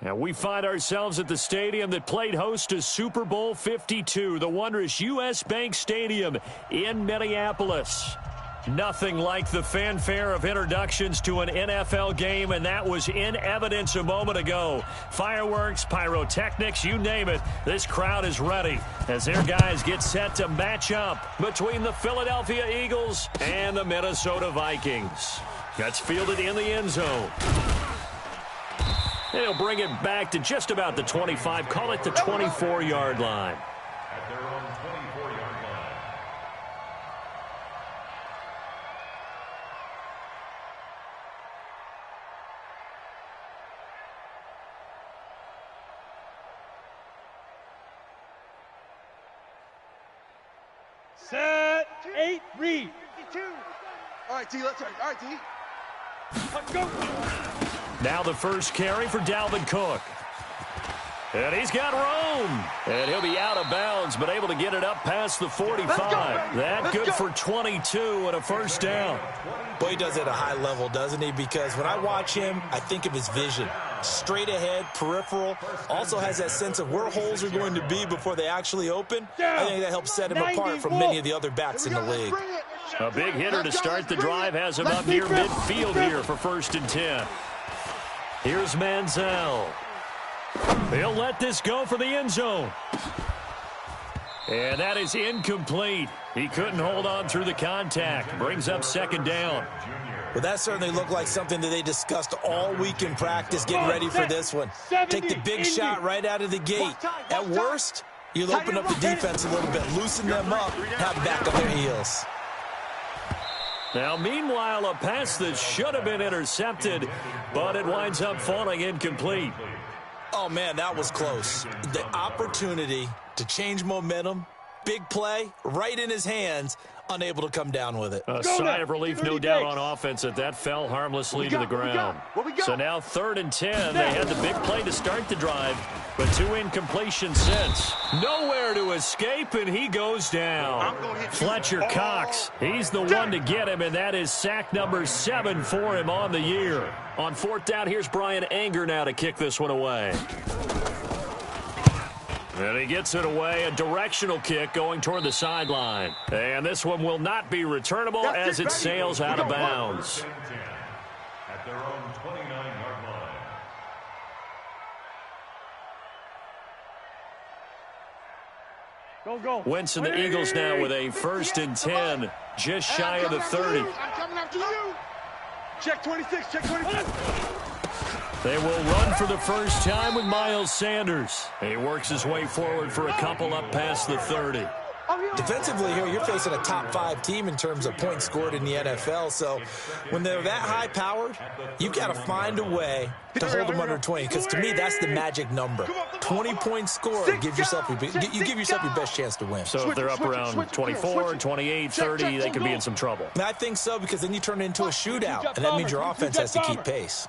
And we find ourselves at the stadium that played host to Super Bowl 52, the wondrous U.S. Bank Stadium in Minneapolis. Nothing like the fanfare of introductions to an NFL game, and that was in evidence a moment ago. Fireworks, pyrotechnics, you name it. This crowd is ready as their guys get set to match up between the Philadelphia Eagles and the Minnesota Vikings. That's fielded in the end zone. They'll bring it back to just about the 25, call it the 24-yard line. At their own 24-yard line. Set, 8, read. 52. All right, T, let's go. All right, T. Let's go. Now the first carry for Dalvin Cook. And he's got room. And he'll be out of bounds, but able to get it up past the 45. That good for 22 and a first down. Boy, he does it at a high level, doesn't he? Because when I watch him, I think of his vision. Straight ahead, peripheral. Also has that sense of where holes are going to be before they actually open. I think that helps set him apart from many of the other backs in the league. A big hitter to start the drive has him up near midfield here for 1st and 10. Here's Manziel. He'll let this go for the end zone. And that is incomplete. He couldn't hold on through the contact. Brings up 2nd down. Well, that certainly looked like something that they discussed all week in practice, getting ready for this one. Take the big shot right out of the gate. At worst, you'll open up the defense a little bit, loosen them up, have back on their heels. Now, meanwhile, a pass that should have been intercepted, but it winds up falling incomplete. Oh, man, that was close. The opportunity to change momentum, big play, right in his hands, unable to come down with it. A sigh of relief, no doubt, on offense that fell harmlessly to the ground. So now 3rd and 10. They had the big play to start the drive, but 2 incompletions since. Nowhere to escape, and he goes down. Fletcher Cox, he's the one to get him, and that is sack number 7 for him on the year. On 4th down, here's Brian Anger now to kick this one away. And he gets it away, a directional kick going toward the sideline. And this one will not be returnable as it sails out of bounds. At their own 29-yard line. Go. Wentz and the Eagles now with a 1st and 10, just shy of the 30. I'm coming after you. Check 26, check 26. They will run for the first time with Miles Sanders. He works his way forward for a couple up past the 30. Defensively here, you're facing a top 5 team in terms of points scored in the NFL. So when they're that high-powered, you've got to find a way to hold them under 20. Because to me, that's the magic number. 20 points scored, you give yourself your best chance to win. So if they're up around 24, 28, 30, they could be in some trouble. And I think so, because then you turn it into a shootout, and that means your offense has to keep pace.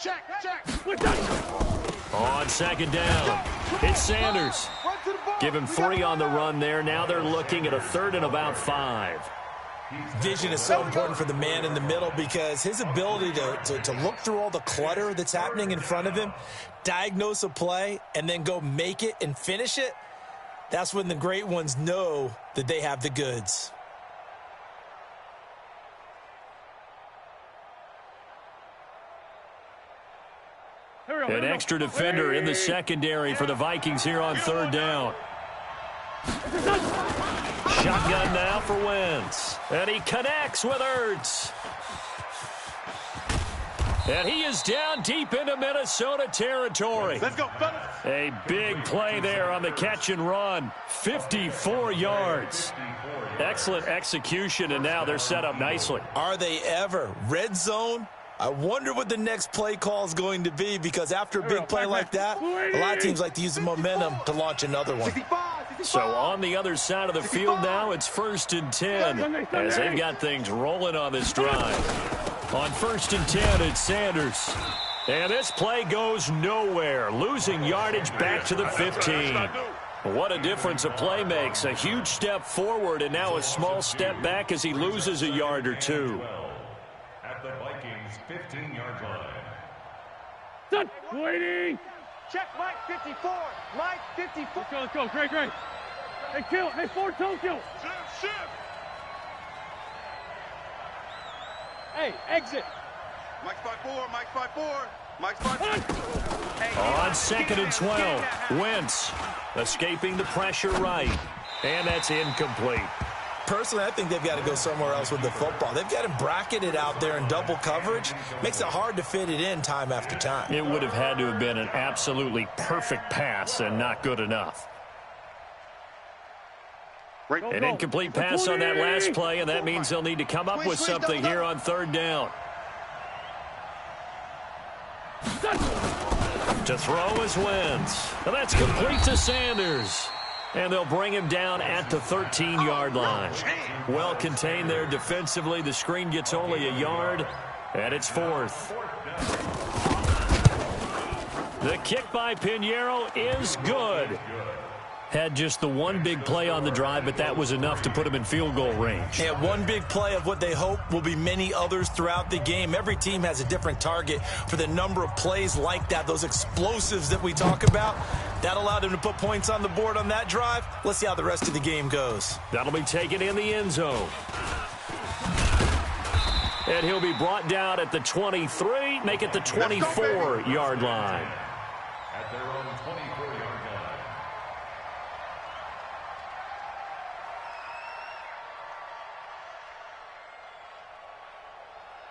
Check. On 2nd down, it's Sanders. Give him 3 on the run there. Now they're looking at a 3rd and about 5. Vision is so important for the man in the middle because his ability to look through all the clutter that's happening in front of him, diagnose a play, and then go make it and finish it, that's when the great ones know that they have the goods. An extra defender in the secondary for the Vikings here on 3rd down. Shotgun now for Wentz. And he connects with Ertz. And he is down deep into Minnesota territory. Let's go, fellas. A big play there on the catch and run. 54 yards. Excellent execution, and now they're set up nicely. Are they ever? Red zone? I wonder what the next play call is going to be, because after a big play like that, a lot of teams like to use the momentum to launch another one. So on the other side of the field now, it's 1st and 10 as they've got things rolling on this drive. On 1st and 10, it's Sanders. And this play goes nowhere, losing yardage back to the 15. What a difference a play makes. A huge step forward and now a small step back as he loses a yard or 2. At the Vikings 15-yard line. Done. Waiting. Check Mike 54. Mike 54. Let's go. Great. Hey, kill. Hey, 4-toe kill. Shift. Hey, exit. Mike's 5-4. Mike's 5-4. Mike's 5-4. On 2nd and 12, Wentz escaping the pressure right. And that's incomplete. Personally, I think they've got to go somewhere else with the football. They've got him bracketed out there in double coverage. Makes it hard to fit it in time after time. It would have had to have been an absolutely perfect pass and not good enough. An incomplete pass on that last play, and that means they'll need to come up with something here on 3rd down. To throw is Wentz. Well, that's complete to Sanders. And they'll bring him down at the 13-yard line. Well contained there defensively. The screen gets only a yard, and it's 4th. The kick by Pinheiro is good. Had just the one big play on the drive, but that was enough to put him in field goal range. And one big play of what they hope will be many others throughout the game. Every team has a different target for the number of plays like that, those explosives that we talk about. That allowed him to put points on the board on that drive. Let's see how the rest of the game goes. That'll be taken in the end zone. And he'll be brought down at the 23, make it the 24-yard line. At their own 24-yard line.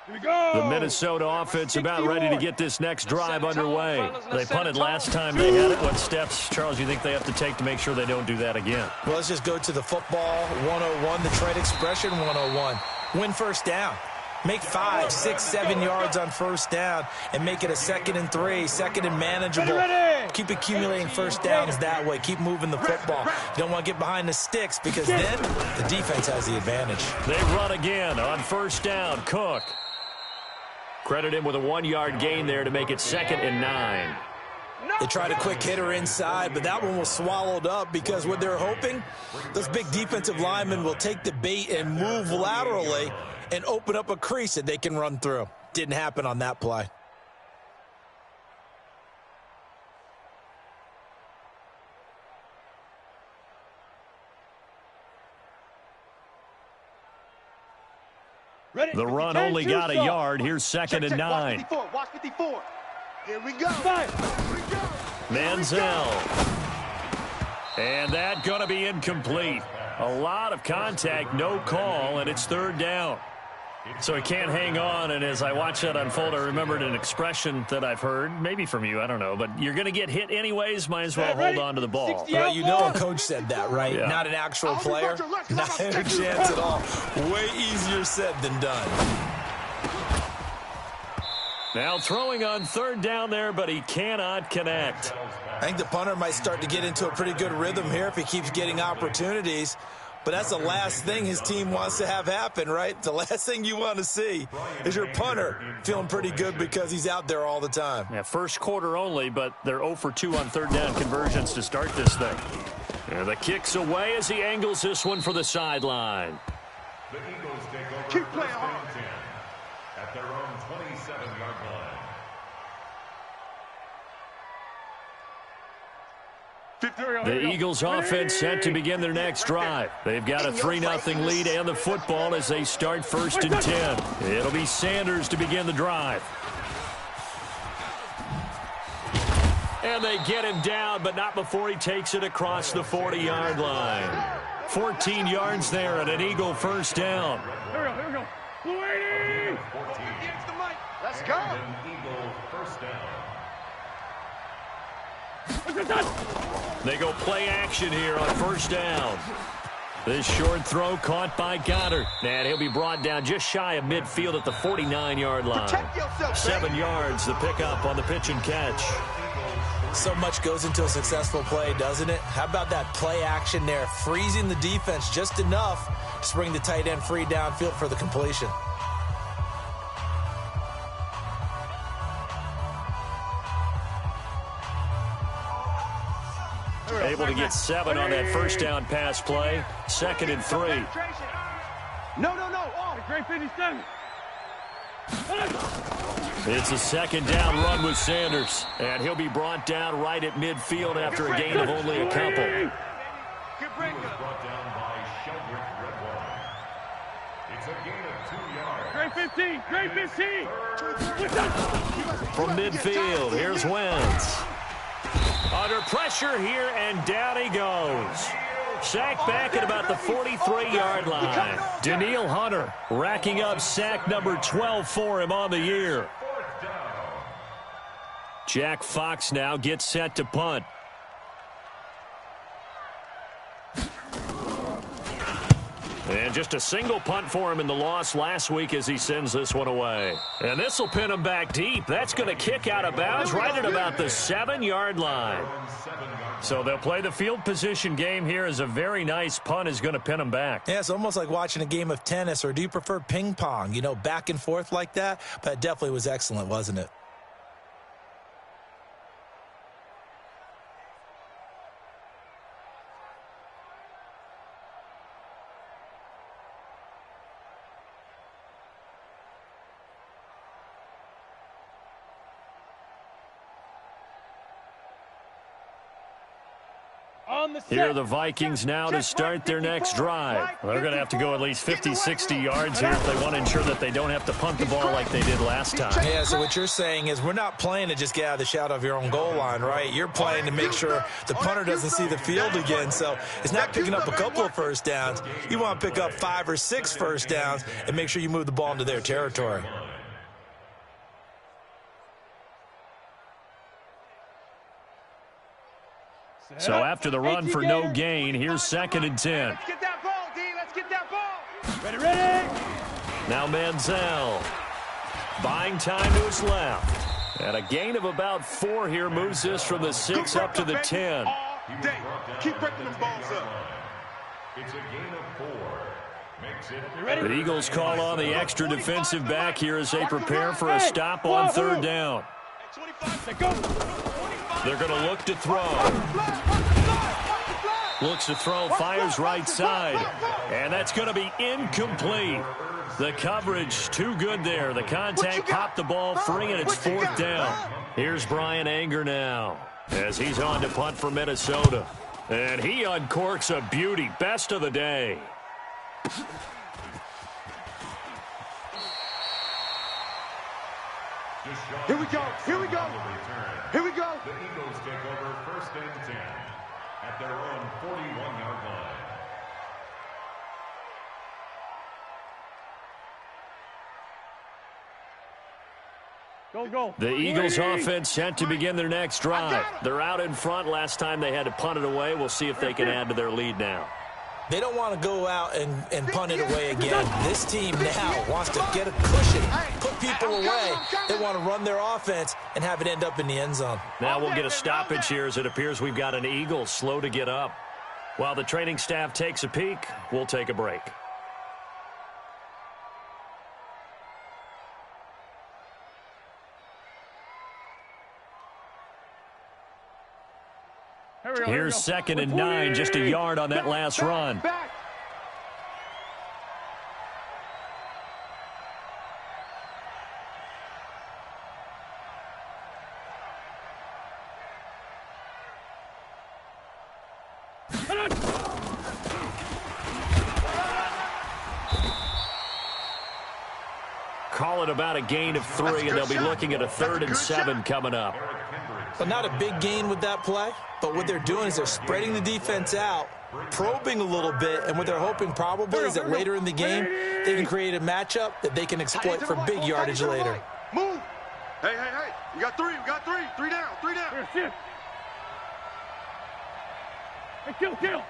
Here we go. The Minnesota offense about ready to get this next drive underway. They punted last time they had it. What steps, Charles, you think they have to take to make sure they don't do that again? Well, let's just go to the football 101, the trade expression 101. Win 1st down. Make 5, 6, 7 yards on 1st down and make it a 2nd and 3, 2nd and manageable. Keep accumulating 1st downs that way. Keep moving the football. You don't want to get behind the sticks because then the defense has the advantage. They run again on 1st down. Cook. Credit him with a 1-yard gain there to make it 2nd and 9. They tried a quick hitter inside, but that one was swallowed up because what they're hoping, those big defensive linemen will take the bait and move laterally and open up a crease that they can run through. Didn't happen on that play. The run only got a yard. Here's 2nd and 9. Watch 54. Here we go. Manziel. And that going to be incomplete. A lot of contact, no call, and it's 3rd down. So he can't hang on, and as I watch that unfold, I remembered an expression that I've heard, maybe from you, I don't know, but you're going to get hit anyways, might as well hold on to the ball. Well, you know a coach said that, right? Yeah. Not an actual player. Not a chance at all. Way easier said than done. Now throwing on 3rd down there, but he cannot connect. I think the punter might start to get into a pretty good rhythm here if he keeps getting opportunities. But that's the last thing his team wants to have happen, right? The last thing you want to see is your punter feeling pretty good because he's out there all the time. Yeah, 1st quarter only, but they're 0 for 2 on 3rd down conversions to start this thing. And the kick's away as he angles this one for the sideline. The Eagles take over. Keep playing hard. At their own 27-yard line. The Eagles offense set to begin their next drive. They've got a 3-0 lead and the football as they start 1st and 10. It'll be Sanders to begin the drive. And they get him down, but not before he takes it across the 40-yard line. 14 yards there and an Eagle 1st down. Here we go. Waiting. Let's go. Eagle 1st down. They go play action here on 1st down. This short throw caught by Goddard. And he'll be brought down just shy of midfield at the 49-yard line. 7 yards, the pickup on the pitch and catch. So much goes into a successful play, doesn't it? How about that play action there? Freezing the defense just enough to bring the tight end free downfield for the completion. Able to get 7 on that 1st down pass play. 2nd and 3. No. Great 57. It's a second down run with Sanders, and he'll be brought down right at midfield after a gain of only a couple. He was brought down by Sheldrick Redwater. It's a gain of 2 yards. Great 15. From midfield, here's Wentz. Under pressure here, and down he goes. Sack back at about the 43-yard line. Danielle Hunter racking up sack number 12 for him on the year. Jack Fox now gets set to punt. And just a single punt for him in the loss last week as he sends this one away. And this will pin him back deep. That's going to kick out of bounds right at about the 7-yard line. So they'll play the field position game here as a very nice punt is going to pin him back. Yeah, it's almost like watching a game of tennis, or do you prefer ping pong? You know, back and forth like that? But it definitely was excellent, wasn't it? Here are the Vikings now to start their next drive. They're going to have to go at least 50, 60 yards here if they want to ensure that they don't have to punt the ball like they did last time. Yeah, so what you're saying is we're not playing to just get out of the shadow of your own goal line, right? You're playing to make sure the punter doesn't see the field again. So it's not picking up a couple of first downs. You want to pick up 5 or 6 first downs and make sure you move the ball into their territory. So after the run for no gain, here's 2nd and 10. Let's get that ball, D. Let's get that ball. Ready. Now Manziel buying time to his left. And a gain of about 4 here moves this from the 6 up to the 10. All day. Keep breaking them balls up. It's a gain of 4. Makes it The Eagles call on the extra defensive back here as they prepare for a stop on 3rd down. 25. Go. They're going to look to throw. Looks to throw, fires right side. And that's going to be incomplete. The coverage too good there. The contact popped the ball free, and it's 4th down. Here's Brian Anger now as he's on to punt for Minnesota. And he uncorks a beauty. Best of the day. Here we go. Here we go. Here we go. The Eagles take over 1st and 10 at their own 41-yard line. Go. The Eagles offense set to begin their next drive. They're out in front. Last time they had to punt it away. We'll see if they can add to their lead now. They don't want to go out and punt it away again. This team now wants to get a cushion, put people away. They want to run their offense and have it end up in the end zone. Now we'll get a stoppage here as it appears we've got an Eagle slow to get up. While the training staff takes a peek, we'll take a break. Here's 2nd and 9, just a yard on that last run. Call it about a gain of 3, and they'll be looking at a 3rd and 7 coming up. Well, not a big gain with that play, but what they're doing is they're spreading the defense out, probing a little bit, and what they're hoping probably is that later in the game, they can create a matchup that they can exploit for big yardage later. Move. Hey. We got 3. 3 down. Here, hey, kill.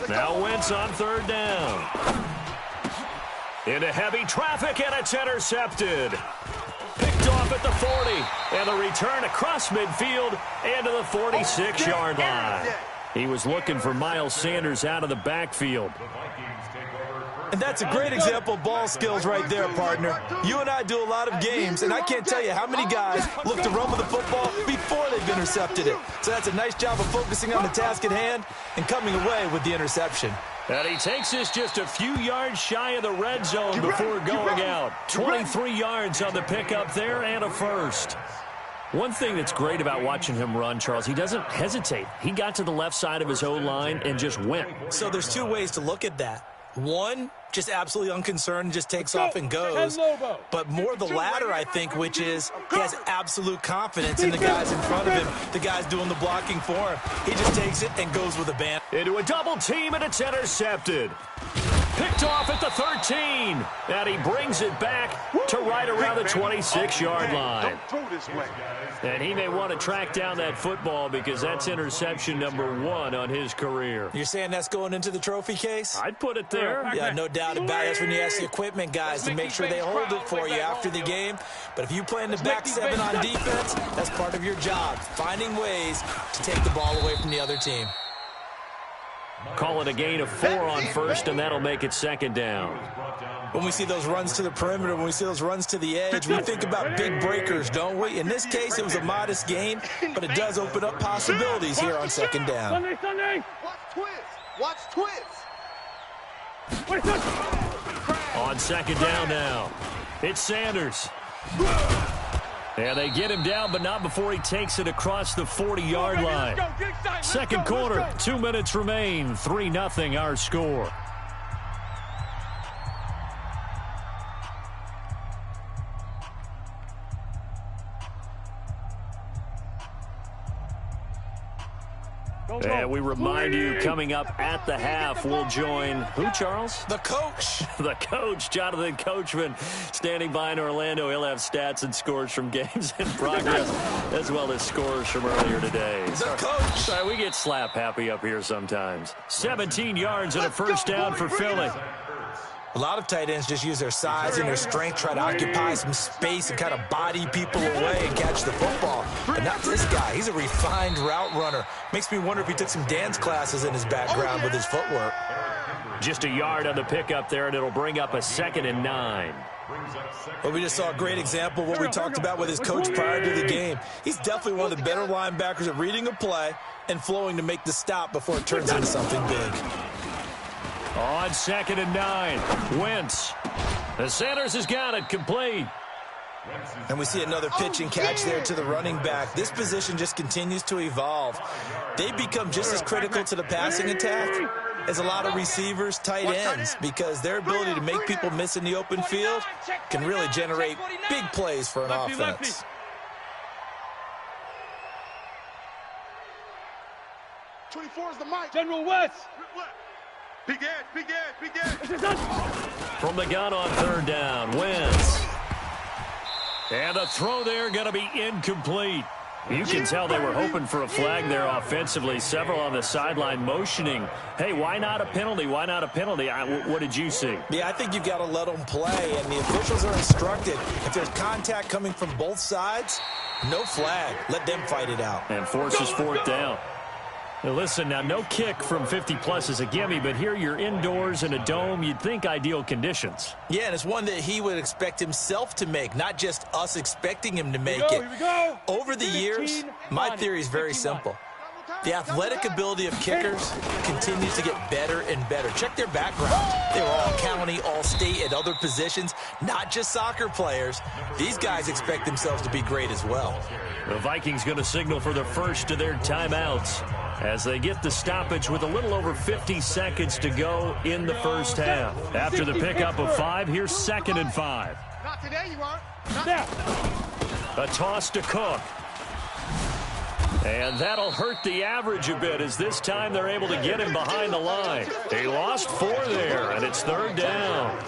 Now Wentz on 3rd down. Into heavy traffic, and it's intercepted. Picked off at the 40, and the return across midfield and to the 46-yard line. He was looking for Miles Sanders out of the backfield. And that's a great example of ball skills right there, partner. You and I do a lot of games, and I can't tell you how many guys look to run with the football before they've intercepted it. So that's a nice job of focusing on the task at hand and coming away with the interception. And he takes this just a few yards shy of the red zone before going out. 23 yards on the pickup there and a first. One thing that's great about watching him run, Charles, he doesn't hesitate. He got to the left side of his O-line and just went. So there's two ways to look at that. One, just absolutely unconcerned, just takes off and goes. But more the latter, I think, which is he has absolute confidence in the guys in front of him, the guys doing the blocking for him. He just takes it and goes with a band. Into a double team, and it's intercepted. Picked off at the 13. And he brings it back to right around the 26-yard line. And he may want to track down that football because that's interception number 1 on his career. You're saying that's going into the trophy case? I'd put it there. Yeah, no doubt about it. That's when you ask the equipment guys to make sure they hold it for you after the game. But if you play in the back 7 on defense, that's part of your job, finding ways to take the ball away from the other team. Call it a gain of 4 on first, and that'll make it second down. When we see those runs to the perimeter, when we see those runs to the edge, we think about big breakers, don't we? In this case, it was a modest gain, but it does open up possibilities here on second down. Sunday. Watch twist. On second down now, it's Sanders. And they get him down, but not before he takes it across the 40-yard line. Second quarter, 2 minutes remain, 3-0 our score. And we remind you, coming up at the half, we'll join who, Charles? The coach. The coach, Jonathan Coachman, standing by in Orlando. He'll have stats and scores from games in progress, as well as scores from earlier today. The coach. Sorry, we get slap happy up here sometimes. 17 yards and a first down for Philly. A lot of tight ends just use their size and their strength, try to occupy some space and kind of body people away and catch the football. But not this guy. He's a refined route runner. Makes me wonder if he took some dance classes in his background with his footwork. Just a yard on the pickup there, and it'll bring up a 2nd and 9. Well, we just saw a great example of what we talked about with his coach prior to the game. He's definitely one of the better linebackers at reading a play and flowing to make the stop before it turns into something big. On 2nd and 9, Wentz. The Sanders has got it complete. And we see another pitch and catch there to the running back. This position just continues to evolve. They become just as critical to the passing attack as a lot of receivers, tight ends, because their ability to make people miss in the open field can really generate big plays for an offense. Is the mic. General West. Big edge. From the gun on 3rd down, Wentz. And the throw there going to be incomplete. You can tell they were hoping for a flag there offensively. Several on the sideline motioning, hey, why not a penalty? Why not a penalty? What did you see? Yeah, I think you've got to let them play, and the officials are instructed. If there's contact coming from both sides, no flag. Let them fight it out. And forces 4th down. Now listen, now no kick from 50-plus is a gimme, but here you're indoors in a dome. You'd think ideal conditions. Yeah, and it's one that he would expect himself to make, not just us expecting him to make it. Here we go. Over the years, my theory is very simple. The athletic ability of kickers continues to get better and better. Check their background. They were all county, all state at other positions, not just soccer players. These guys expect themselves to be great as well. The Vikings going to signal for the first of their timeouts as they get the stoppage with a little over 50 seconds to go in the first half. After the pickup of 5, here's 2nd and 5. Not today, you aren't. A toss to Cook. And that'll hurt the average a bit as this time they're able to get him behind the line. They lost 4 there, and it's 3rd down.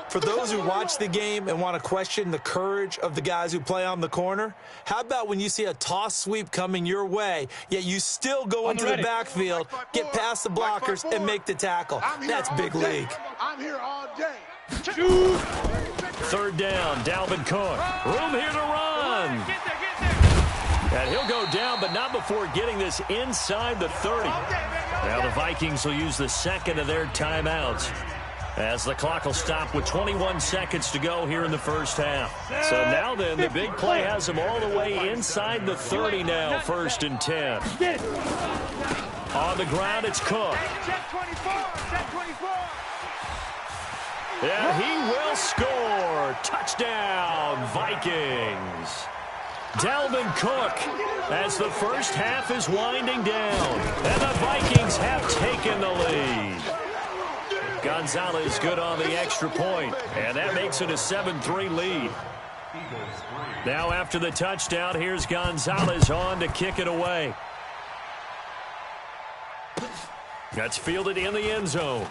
For those who watch the game and want to question the courage of the guys who play on the corner, how about when you see a toss sweep coming your way, yet you still go into the backfield, get past the blockers, and make the tackle? That's big league. I'm here all day. 3rd down, Dalvin Cook. Room here to run. And he'll go down, but not before getting this inside the 30. Now the Vikings will use the 2nd of their timeouts as the clock will stop with 21 seconds to go here in the first half. So now then, the big play has them all the way inside the 30 now, 1st and 10. On the ground, it's Cook. Check 24. And he will score. Touchdown, Vikings. Dalvin Cook as the first half is winding down. And the Vikings have taken the lead. Gonzalez good on the extra point, and that makes it a 7-3 lead. Now after the touchdown, here's Gonzalez on to kick it away. That's fielded in the end zone.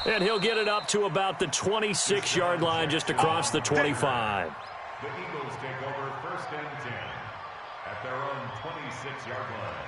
And he'll get it up to about the 26-yard line, just across the 25. The Eagles take over 1st and 10 at their own 26-yard line.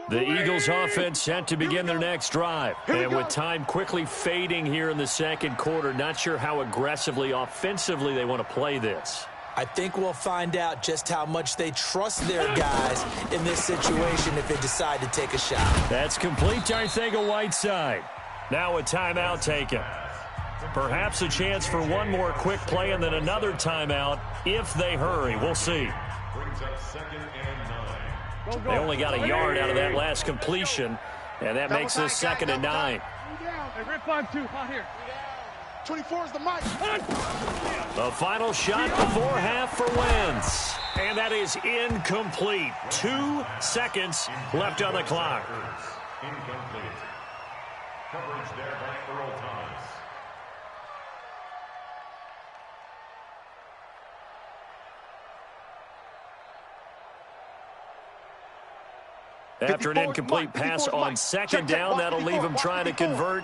The Eagles offense set to begin their next drive. And with time quickly fading here in the second quarter, not sure how aggressively, offensively they want to play this. I think we'll find out just how much they trust their guys in this situation if they decide to take a shot. That's complete to Arcega-Whiteside. Now a timeout taken. Perhaps a chance for one more quick play and then another timeout if they hurry. We'll see. Brings up 2nd and 9. They only got a yard out of that last completion, and that makes this 2nd and 9. Hey, Rip 5-2, out here. 24 is the mic. The final shot before half for Wentz. And that is incomplete. 2 seconds left on the clock. Incomplete. Coverage there by Earl Thomas. After an incomplete pass on 2nd down, that'll leave him trying to convert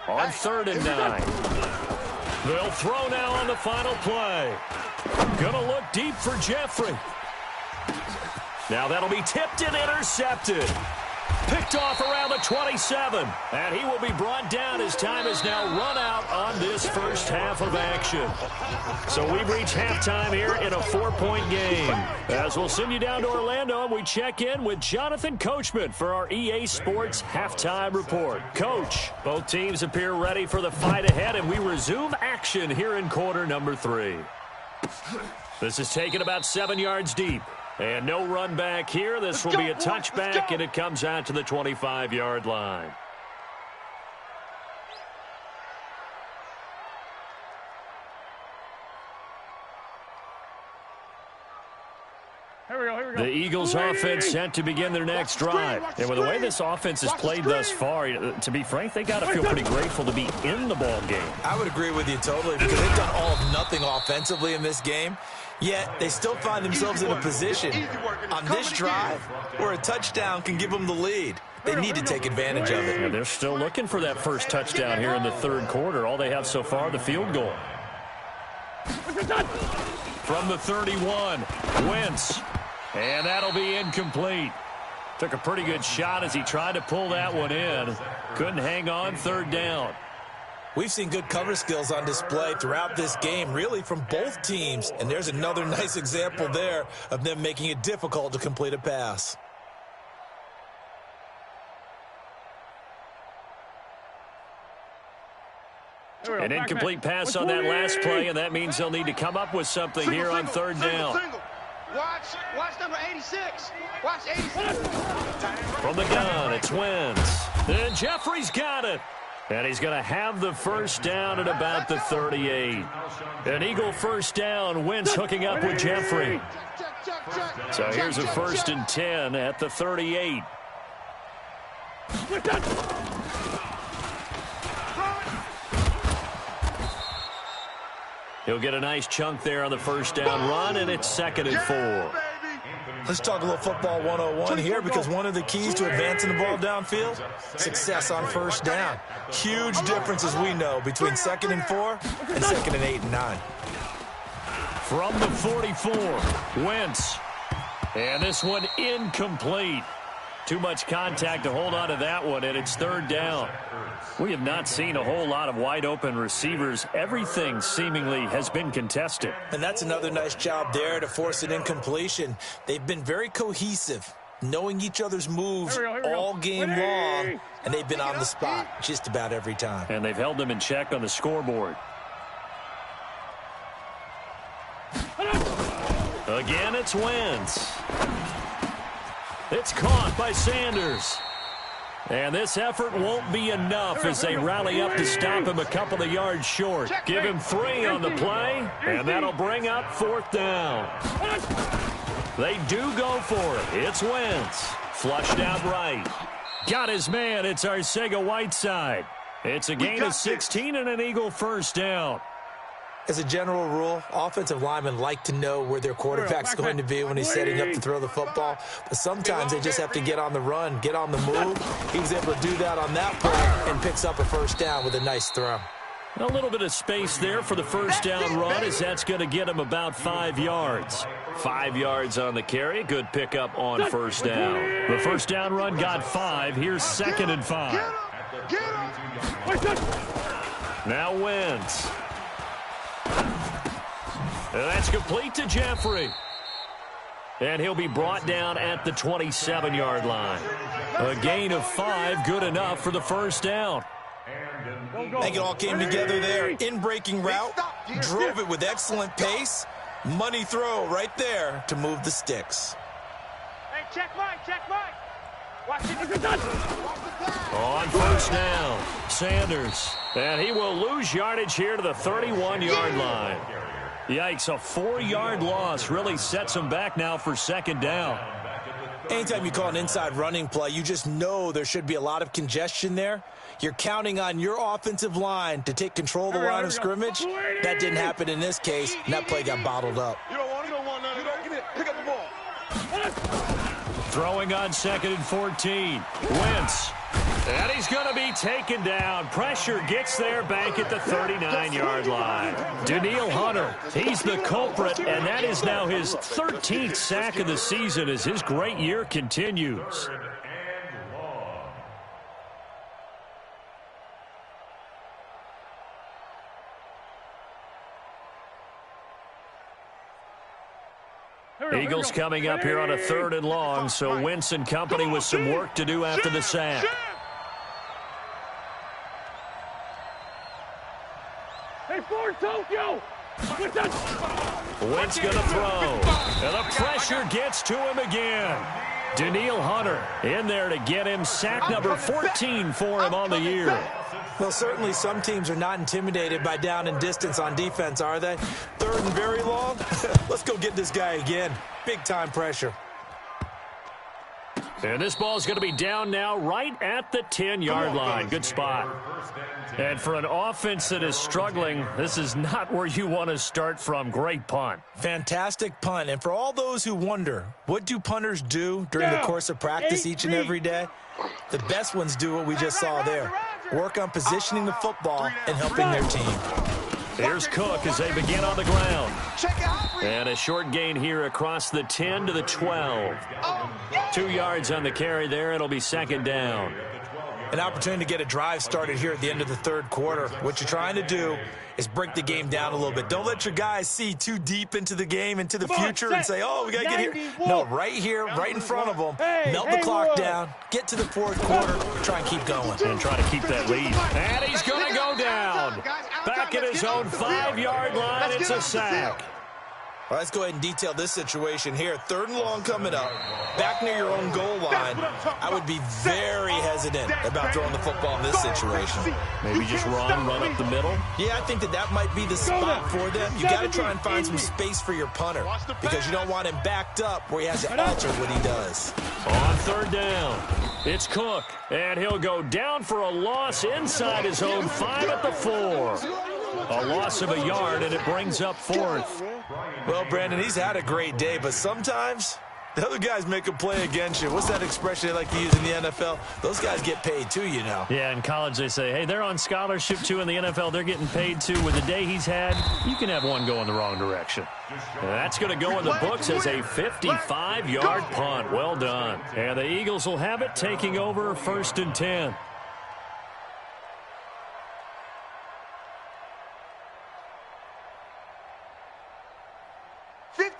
on 3rd and 9. They'll throw now on the final play. Gonna look deep for Jeffrey. Now that'll be tipped and intercepted. Picked off around the 27. And he will be brought down as time is now run out on this first half of action. So we've reached halftime here in a 4-point game. As we'll send you down to Orlando, and we check in with Jonathan Coachman for our EA Sports Halftime Report. Coach, both teams appear ready for the fight ahead, and we resume action here in quarter number 3. This is taken about 7 yards deep. And no run back here. This will be a touchback, and it comes out to the 25-yard line. Here we go. The Eagles offense set to begin their next drive. And with the way this offense has played thus far, to be frank, they got to feel pretty grateful to be in the ball game. I would agree with you totally because they've done all of nothing offensively in this game. Yet they still find themselves in a position on this drive where a touchdown can give them the lead. They need to take advantage of it. And they're still looking for that first touchdown here in the 3rd quarter. All they have so far, the field goal. From the 31, Wentz. And that'll be incomplete. Took a pretty good shot as he tried to pull that one in. Couldn't hang on 3rd down. We've seen good cover skills on display throughout this game, really from both teams. And there's another nice example there of them making it difficult to complete a pass. An incomplete pass on that last play, and that means they'll need to come up with something here on 3rd down. Watch number 86. Watch 86. From the gun, it's Wentz. And Jeffrey's got it. And he's going to have the first down at about the 38. An Eagle first down. Wentz hooking up with Jeffrey. So here's a 1st and 10 at the 38. He'll get a nice chunk there on the first down run, and it's 2nd and 4. Let's talk a little football 101 here because one of the keys to advancing the ball downfield, success on first down. Huge difference, as we know, between 2nd and 4 and 2nd and 8 and 9. From the 44, Wentz. And this one incomplete. Too much contact to hold on to that one, and it's 3rd down. We have not seen a whole lot of wide-open receivers. Everything seemingly has been contested. And that's another nice job there to force an incompletion. They've been very cohesive, knowing each other's moves all game long, and they've been on the spot just about every time. And they've held them in check on the scoreboard. Again, it's Wentz. It's caught by Sanders. And this effort won't be enough as they rally up to stop him a couple of yards short. Give him 3 on the play, and that'll bring up 4th down. They do go for it. It's Wentz. Flushed out right. Got his man. It's Arcega-Whiteside. It's a gain of 16 and an Eagle first down. As a general rule, offensive linemen like to know where their quarterback's going to be when he's setting up to throw the football. But sometimes they just have to get on the run, get on the move. He was able to do that on that play and picks up a first down with a nice throw. A little bit of space there for the first down run as that's going to get him about 5 yards. 5 yards on the carry. Good pickup on first down. The first down run got 5. Here's 2nd and 5. Now Wentz. And that's complete to Jeffrey. And he'll be brought down at the 27-yard line. A gain of 5, good enough for the first down. I think it all came together there. In-breaking route, drove it with excellent pace. Money throw right there to move the sticks. Hey, check Mike. Watch it. On first down, Sanders. And he will lose yardage here to the 31-yard line. Yikes, a 4-yard loss really sets him back now for 2nd down. Anytime you call an inside running play, you just know there should be a lot of congestion there. You're counting on your offensive line to take control of the line of scrimmage. That didn't happen in this case, and that play got bottled up. You don't want none. Get it. Pick up the ball. Throwing on 2nd and 14. Wentz. And he's going to be taken down. Pressure gets there back at the 39-yard line. Daniil Hunter, he's the culprit, and that is now his 13th sack of the season as his great year continues. Eagles coming up here on a 3rd and long, so Wentz and company with some work to do after the sack. Hey, Ford, Tokyo! Wentz going to throw. And the pressure gets to him again. Daniil Hunter in there to get him sack number 14 for him on the year. Well, certainly some teams are not intimidated by down and distance on defense, are they? 3rd and very long? Let's go get this guy again. Big-time pressure. And this ball is going to be down now right at the 10-yard line. Good spot. And for an offense that is struggling, this is not where you want to start from. Great punt. Fantastic punt. And for all those who wonder, what do punters do during the course of practice each and every day? The best ones do what we just saw there. Work on positioning the football and helping their team. Here's Cook as they begin on the ground. And a short gain here across the 10 to the 12. 2 yards on the carry there. It'll be 2nd down. An opportunity to get a drive started here at the end of the 3rd quarter. What you're trying to do is break the game down a little bit. Don't let your guys see too deep into the game, into the future, and say, oh, we got to get here. No, right here, right in front of them. Melt the clock down, get to the 4th quarter, try and keep going. And try to keep that lead. And he's going to go down. Back at his own 5-yard line, it's a sack. Well, let's go ahead and detail this situation here. 3rd and long coming up. Back near your own goal line. I would be very hesitant about throwing the football in this situation. Maybe just run up the middle? Yeah, I think that might be the spot for them. You got to try and find some space for your punter because you don't want him backed up where he has to alter what he does. On 3rd down, it's Cook, and he'll go down for a loss inside his own 5 at the 4. A loss of a yard, and it brings up 4th. Well, Brandon, he's had a great day, but sometimes the other guys make a play against you. What's that expression they like to use in the NFL? Those guys get paid too, you know. Yeah, in college they say, hey, they're on scholarship too. In the NFL, they're getting paid too. With the day he's had, you can have one go in the wrong direction. And that's going to go in the books as a 55-yard punt. Well done. And the Eagles will have it, taking over 1st and 10.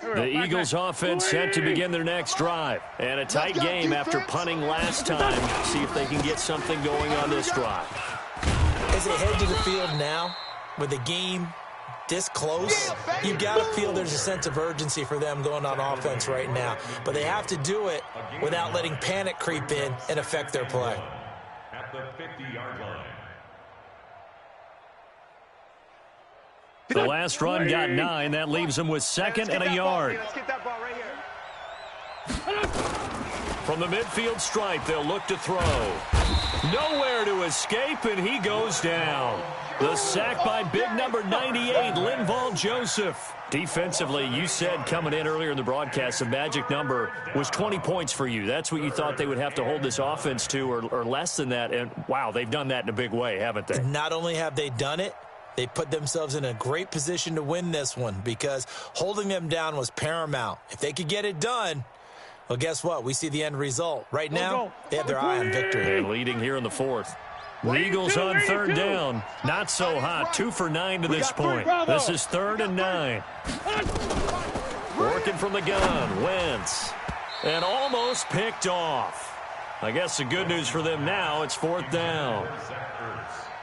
The Eagles offense set to begin their next drive. And a tight game after punting last time. See if they can get something going on this drive. As they head to the field now, with the game this close, you got to feel there's a sense of urgency for them going on offense right now. But they have to do it without letting panic creep in and affect their play. At the 50-yard line. The last run got 9. That leaves them with 2nd and a yard. Let's get that ball right here. From the midfield stripe, they'll look to throw. Nowhere to escape, and he goes down. The sack by big number 98, Linval Joseph. Defensively, you said coming in earlier in the broadcast, the magic number was 20 points for you. That's what you thought they would have to hold this offense to, or less than that. And, wow, they've done that in a big way, haven't they? Not only have they done it, they put themselves in a great position to win this one because holding them down was paramount. If they could get it done, well, guess what? We see the end result. Right now, they have their eye on victory. And leading here in the 4th. The Eagles on 3rd down. Not so hot. 2 for 9 to this point. This is 3rd and 9. Working from the gun. Wentz. And almost picked off. I guess the good news for them now, it's 4th down.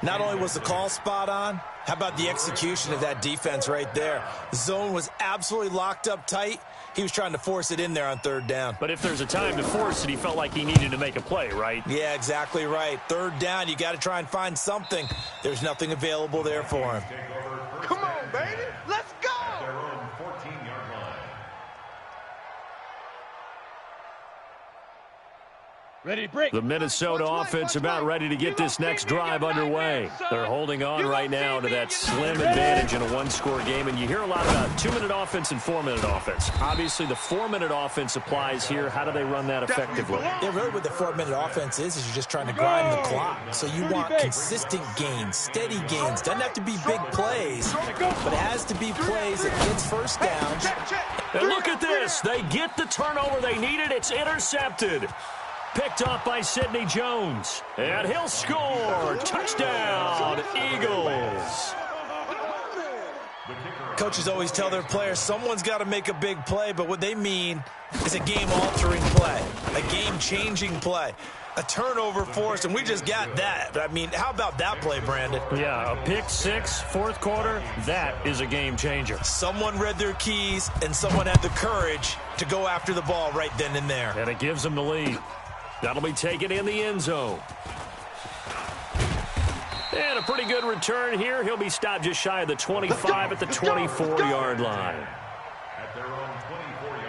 Not only was the call spot on, how about the execution of that defense right there? The zone was absolutely locked up tight. He was trying to force it in there on 3rd down. But if there's a time to force it, he felt like he needed to make a play, right? Yeah, exactly right. 3rd down, you got to try and find something. There's nothing available there for him. Come on, baby. Let's go. Their own 14-yard line. Ready to break. The Minnesota offense about ready to get this next drive underway. They're holding on right now to that slim advantage in a one-score game, and you hear a lot about 2-minute offense and 4-minute offense. Obviously, the 4-minute offense applies here. How do they run that effectively? Yeah, really what the 4-minute offense is you're just trying to grind the clock. So you want consistent gains, steady gains. Doesn't have to be big plays, but it has to be plays that gets first downs. And look at this. They get the turnover they needed. It's intercepted. Picked off by Sidney Jones. And he'll score. Touchdown, Eagles. Coaches always tell their players someone's got to make a big play, but what they mean is a game-altering play, a game-changing play, a turnover forced, and we just got that. I mean, how about that play, Brandon? Yeah, a pick six, 4th quarter, that is a game changer. Someone read their keys, and someone had the courage to go after the ball right then and there. And it gives them the lead. That'll be taken in the end zone. And a pretty good return here. He'll be stopped just shy of the 25 at the 24-yard line. At their own 24-yard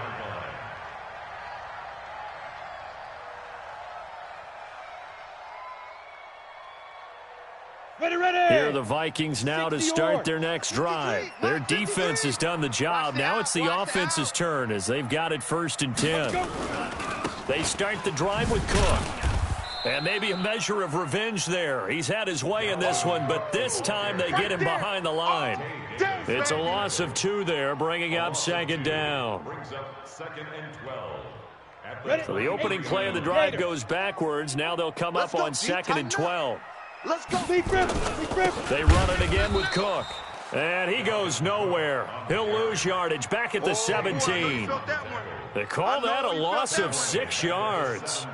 line. Ready. Here are the Vikings now to start their next drive. Their defense has done the job. Now it's the offense's turn as they've got it 1st and 10. They start the drive with Cook. And maybe a measure of revenge there. He's had his way in this one, but this time they get him behind the line. It's a loss of 2 there, bringing up 2nd down. Brings up 2nd and 12. So the opening play of the drive goes backwards. Now they'll come up on 2nd and 12. Let's go. Deep grip. They run it again with Cook. And he goes nowhere. He'll lose yardage back at the 17. They call that a loss of 6 yards.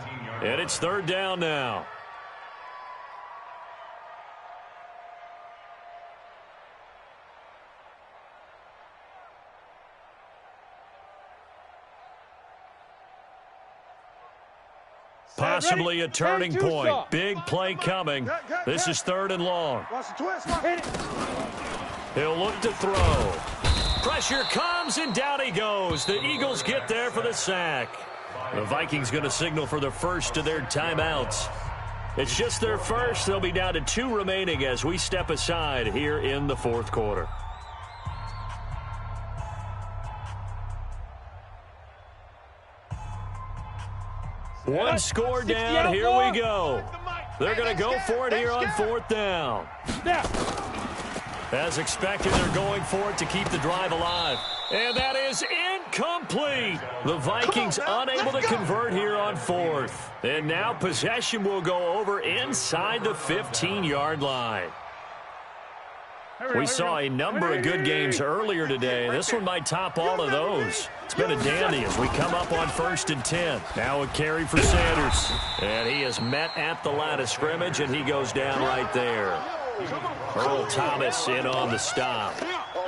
And it's 3rd down now. Possibly a turning point. Big play coming. This is 3rd and long. Watch the twist. Hit it. He'll look to throw. Pressure comes, and down he goes. The Eagles get there for the sack. The Vikings going to signal for the first of their timeouts. It's just their first. They'll be down to 2 remaining as we step aside here in the 4th quarter. One score down. Here we go. They're going to go for it here on 4th down. As expected, they're going for it to keep the drive alive. And that is incomplete. The Vikings unable to convert here on 4th. And now possession will go over inside the 15-yard line. We saw a number of good games earlier today. This one might top all of those. It's been a dandy as we come up on 1st and 10. Now a carry for Sanders. And he is met at the line of scrimmage, and he goes down right there. Earl Thomas in on the stop.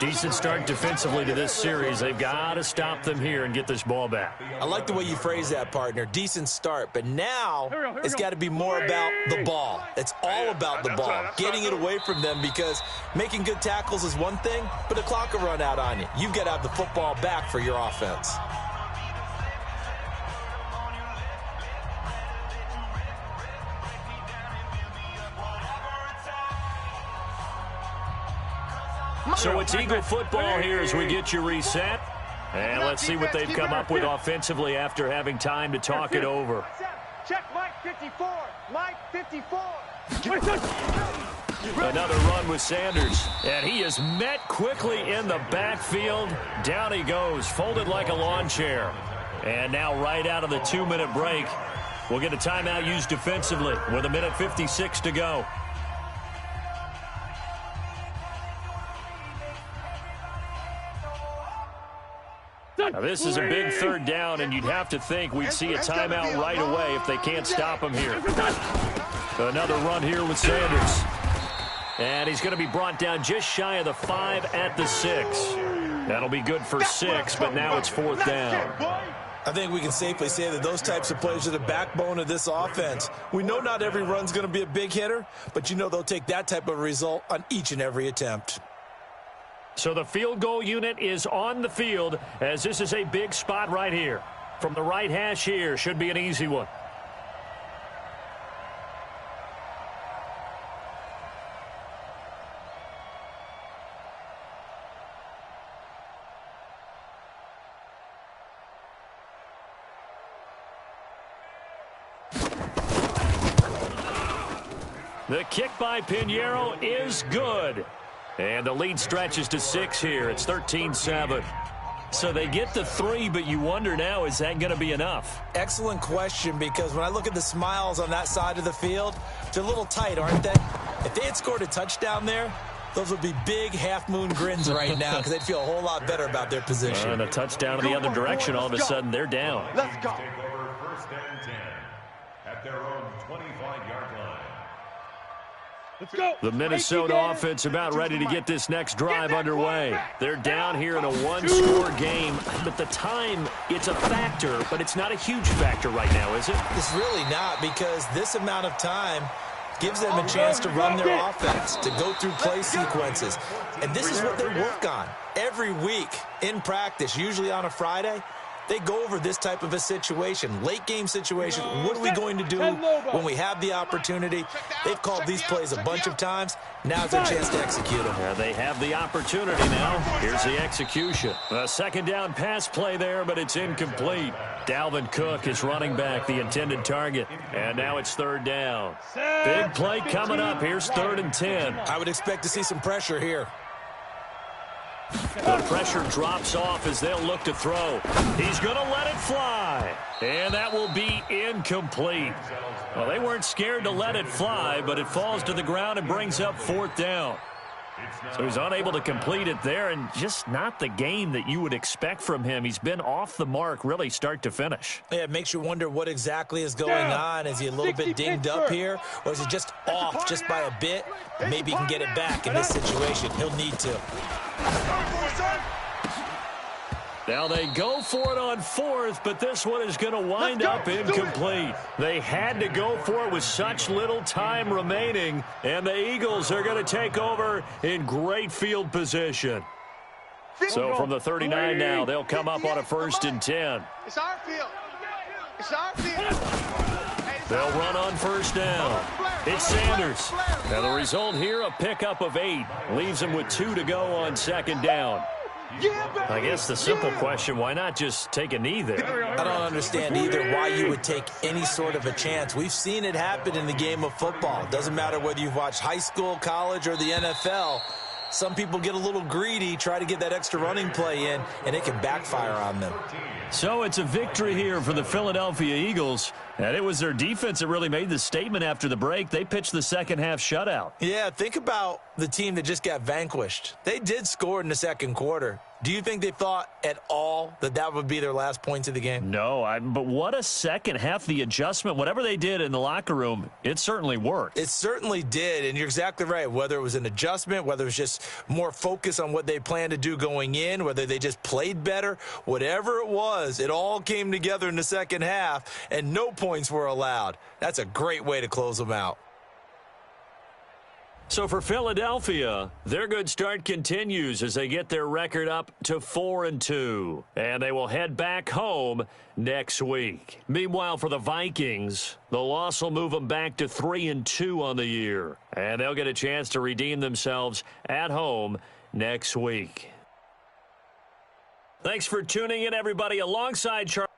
Decent start defensively to this series. They've got to stop them here and get this ball back. I like the way you phrase that, partner. Decent start, but now it's got to be more about the ball. It's all about the ball, getting it away from them, because making good tackles is one thing, but the clock will run out on you. You've got to have the football back for your offense. So it's Eagle football here as we get you reset. And let's see what they've come up with offensively after having time to talk it over. Check Mike 54. Mike 54. Another run with Sanders. And he is met quickly in the backfield. Down he goes, folded like a lawn chair. And now right out of the 2-minute break, we'll get a timeout used defensively with 1:56 to go. Now, this is a big third down, and you'd have to think we'd see a timeout right away if they can't stop him here. Another run here with Sanders. And he's going to be brought down just shy of the 5 at the 6. That'll be good for 6, but now it's 4th down. I think we can safely say that those types of plays are the backbone of this offense. We know not every run's going to be a big hitter, but you know they'll take that type of result on each and every attempt. So the field goal unit is on the field, as this is a big spot right here. From the right hash here, should be an easy one. The kick by Pinheiro is good. And the lead stretches to 6 here. It's 13-7. So they get the 3, but you wonder now, is that going to be enough? Excellent question, because when I look at the smiles on that side of the field, they're a little tight, aren't they? If they had scored a touchdown there, those would be big half-moon grins right now, because they'd feel a whole lot better about their position. And a touchdown in the other direction, all of a sudden they're down. Let's go. Take over 1st and 10 at their own 25-yard line. Let's go. The Minnesota offense about ready to get this next drive underway. They're down here in a one-score game, but the time, it's a factor, but it's not a huge factor right now, is it? It's really not, because this amount of time gives them a chance to run their offense, to go through play sequences. And this is what they work on every week in practice, usually on a Friday. They go over this type of a situation, late-game situation. What are we going to do when we have the opportunity? They've called these plays a bunch of times. Now it's their chance to execute them. Yeah, they have the opportunity now. Here's the execution. A second down pass play there, but it's incomplete. Dalvin Cook is running back, the intended target. And now it's 3rd down. Big play coming up. Here's 3rd and 10. I would expect to see some pressure here. The pressure drops off as they'll look to throw. He's going to let it fly. And that will be incomplete. Well, they weren't scared to let it fly, but it falls to the ground and brings up 4th down. So he's unable to complete it there, and just not the game that you would expect from him. He's been off the mark really start to finish. Yeah, it makes you wonder what exactly is going on. Is he a little bit dinged up here, or is he just off just by a bit? Maybe he can get it back in this situation. He'll need to. Now they go for it on 4th, but this one is going to wind up incomplete. They had to go for it with such little time remaining, and the Eagles are going to take over in great field position. So from the 39 now, they'll come up on a 1st and 10. It's our field. It's our field. They'll run on 1st down. It's Sanders. Now the result here, a pickup of 8. Leaves him with 2 to go on 2nd down. I guess the simple question, why not just take a knee there? I don't understand either why you would take any sort of a chance. We've seen it happen in the game of football. Doesn't matter whether you've watched high school, college, or the NFL. Some people get a little greedy, try to get that extra running play in, and it can backfire on them. So it's a victory here for the Philadelphia Eagles, and it was their defense that really made the statement after the break. They pitched the second-half shutout. Yeah, think about the team that just got vanquished. They did score in the second quarter. Do you think they thought at all that that would be their last points of the game? No, but what a second half. The adjustment, whatever they did in the locker room, it certainly worked. It certainly did, and you're exactly right. Whether it was an adjustment, whether it was just more focus on what they planned to do going in, whether they just played better, whatever it was, it all came together in the second half, and no points were allowed. That's a great way to close them out. So for Philadelphia, their good start continues as they get their record up to 4-2. And they will head back home next week. Meanwhile, for the Vikings, the loss will move them back to 3-2 on the year. And they'll get a chance to redeem themselves at home next week. Thanks for tuning in, everybody. Alongside Charlie.